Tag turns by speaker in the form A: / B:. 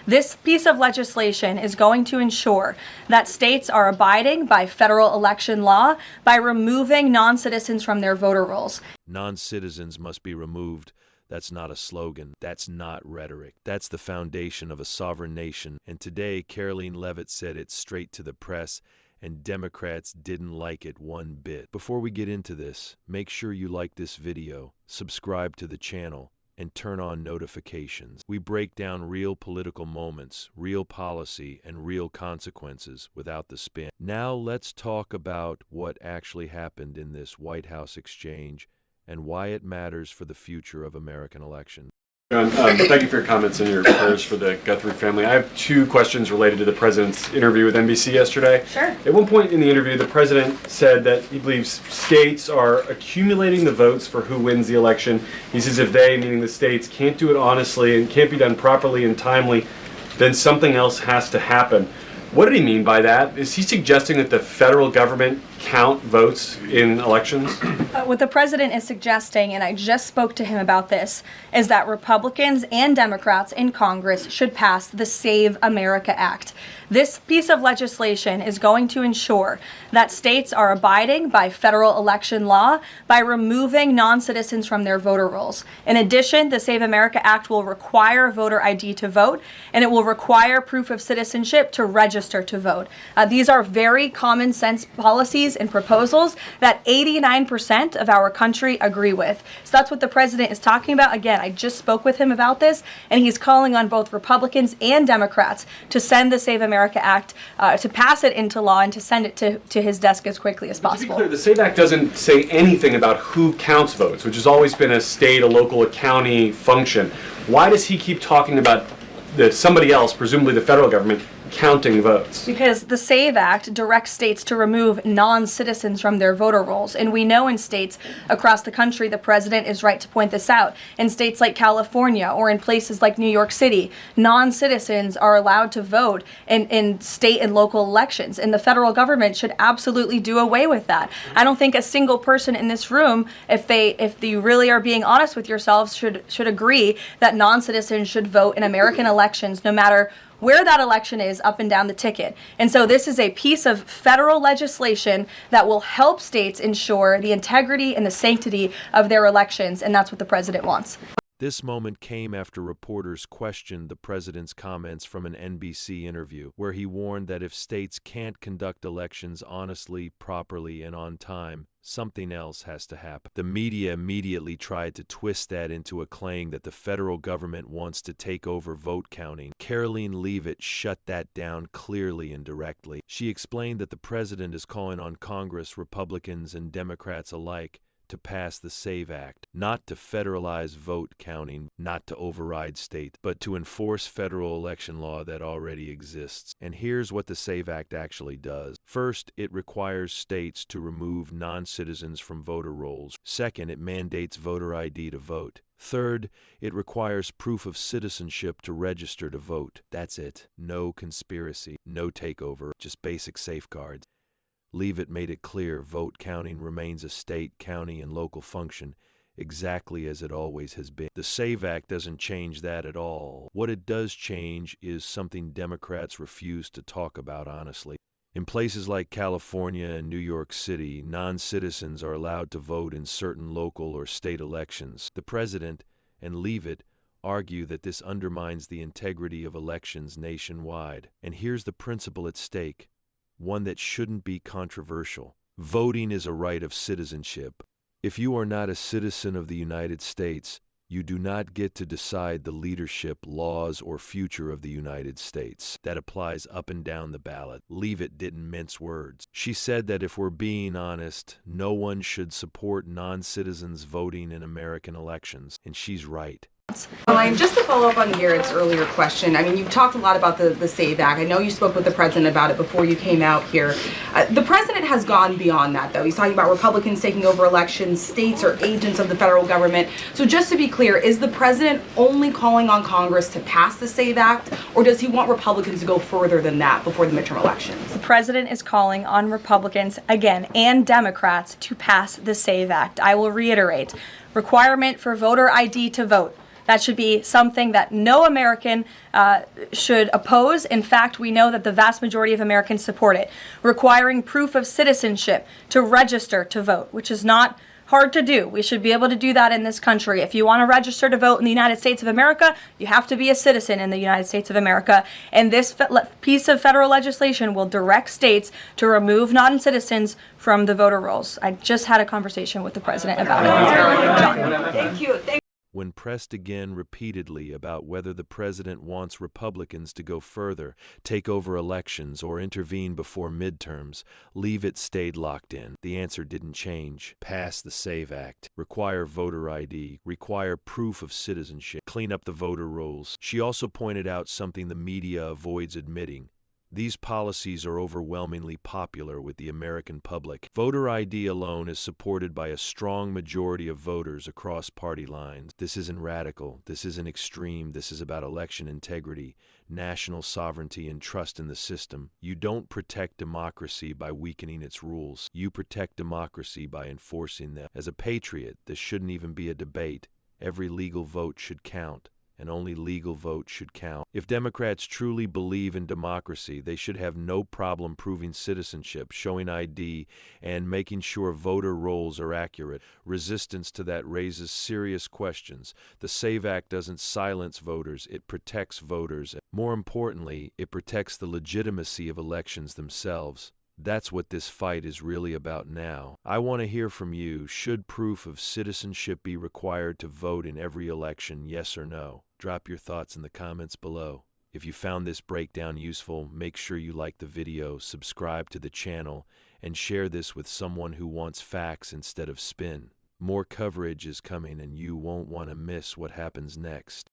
A: This piece of legislation is going to ensure that states are abiding by federal election law by removing non-citizens from their voter rolls.
B: Non-citizens must be removed. That's not a slogan. That's not rhetoric. That's the foundation of a sovereign nation. And today, Karoline Leavitt said it straight to the press, and Democrats didn't like it one bit. Before we get into this, make sure you like this video, subscribe to the channel, and turn on notifications. We break down real political moments, real policy, and real consequences without the spin. Now let's talk about what actually happened in this White House exchange and why it matters for the future of American elections.
C: John, thank you for your comments and your prayers for the Guthrie family. I have two questions related to the president's interview with NBC yesterday.
A: Sure.
C: At one point in the interview, the president said that he believes states are accumulating the votes for who wins the election. He says if they, meaning the states, can't do it honestly and can't be done properly and timely, then something else has to happen. What did he mean by that? Is he suggesting that the federal government count votes in elections?
A: What the president is suggesting, and I just spoke to him about this, is that Republicans and Democrats in Congress should pass the Save America Act. This piece of legislation is going to ensure that states are abiding by federal election law by removing non-citizens from their voter rolls. In addition, the Save America Act will require voter ID to vote, and it will require proof of citizenship to register to vote. These are very common sense policies and proposals that 89% of our country agree with. So that's what the president is talking about. Again, I just spoke with him about this, and he's calling on both Republicans and Democrats to send the Save America Act, to pass it into law and to send it to his desk as quickly as possible.
C: To be clear, the SAVE Act doesn't say anything about who counts votes, which has always been a state, a local, a county function. Why does he keep talking about somebody else, presumably the federal government, counting votes?
A: Because the SAVE Act directs states to remove non-citizens from their voter rolls. And we know in states across the country, the president is right to point this out. In states like California or in places like New York City, non-citizens are allowed to vote in state and local elections. And the federal government should absolutely do away with that. I don't think a single person in this room, if you really are being honest with yourselves, should agree that non-citizens should vote in American elections, no matter where that election is up and down the ticket. And so this is a piece of federal legislation that will help states ensure the integrity and the sanctity of their elections, and that's what the president wants.
B: This moment came after reporters questioned the president's comments from an NBC interview, where he warned that if states can't conduct elections honestly, properly, and on time, something else has to happen. The media immediately tried to twist that into a claim that the federal government wants to take over vote counting. Karoline Leavitt shut that down clearly and directly. She explained that the president is calling on Congress, Republicans, and Democrats alike to pass the SAVE Act, not to federalize vote counting, not to override states, but to enforce federal election law that already exists. And here's what the SAVE Act actually does. First, it requires states to remove non-citizens from voter rolls. Second, it mandates voter ID to vote. Third, it requires proof of citizenship to register to vote. That's it. No conspiracy, no takeover, just basic safeguards. Leavitt made it clear vote counting remains a state, county, and local function, exactly as it always has been. The SAVE Act doesn't change that at all. What it does change is something Democrats refuse to talk about honestly. In places like California and New York City, non-citizens are allowed to vote in certain local or state elections. The president and Leavitt argue that this undermines the integrity of elections nationwide. And here's the principle at stake, one that shouldn't be controversial. Voting is a right of citizenship. If you are not a citizen of the United States, you do not get to decide the leadership, laws, or future of the United States. That applies up and down the ballot. Leavitt didn't mince words. She said that if we're being honest, no one should support non-citizens voting in American elections, and she's right.
D: Just to follow up on Garrett's earlier question, I mean, you've talked a lot about the SAVE Act. I know you spoke with the president about it before you came out here. The president has gone beyond that, though. He's talking about Republicans taking over elections, states are agents of the federal government. So just to be clear, is the president only calling on Congress to pass the SAVE Act, or does he want Republicans to go further than that before the midterm elections?
A: The president is calling on Republicans, again, and Democrats to pass the SAVE Act. I will reiterate, requirement for voter ID to vote. That should be something that no American should oppose. In fact, we know that the vast majority of Americans support it. Requiring proof of citizenship to register to vote, which is not hard to do. We should be able to do that in this country. If you want to register to vote in the United States of America, you have to be a citizen in the United States of America. And this piece of federal legislation will direct states to remove non-citizens from the voter rolls. I just had a conversation with the president about it. John.
D: Thank you.
B: When pressed again repeatedly about whether the president wants Republicans to go further, take over elections, or intervene before midterms, Leavitt stayed locked in. The answer didn't change. Pass the SAVE Act. Require voter ID. Require proof of citizenship. Clean up the voter rolls. She also pointed out something the media avoids admitting. These policies are overwhelmingly popular with the American public. Voter ID alone is supported by a strong majority of voters across party lines. This isn't radical. This isn't extreme. This is about election integrity, national sovereignty, and trust in the system. You don't protect democracy by weakening its rules. You protect democracy by enforcing them. As a patriot, this shouldn't even be a debate. Every legal vote should count, and only legal votes should count. If Democrats truly believe in democracy, they should have no problem proving citizenship, showing ID, and making sure voter rolls are accurate. Resistance to that raises serious questions. The SAVE Act doesn't silence voters, it protects voters. More importantly, it protects the legitimacy of elections themselves. That's what this fight is really about now. I want to hear from you. Should proof of citizenship be required to vote in every election, yes or no? Drop your thoughts in the comments below. If you found this breakdown useful, make sure you like the video, subscribe to the channel, and share this with someone who wants facts instead of spin. More coverage is coming, and you won't want to miss what happens next.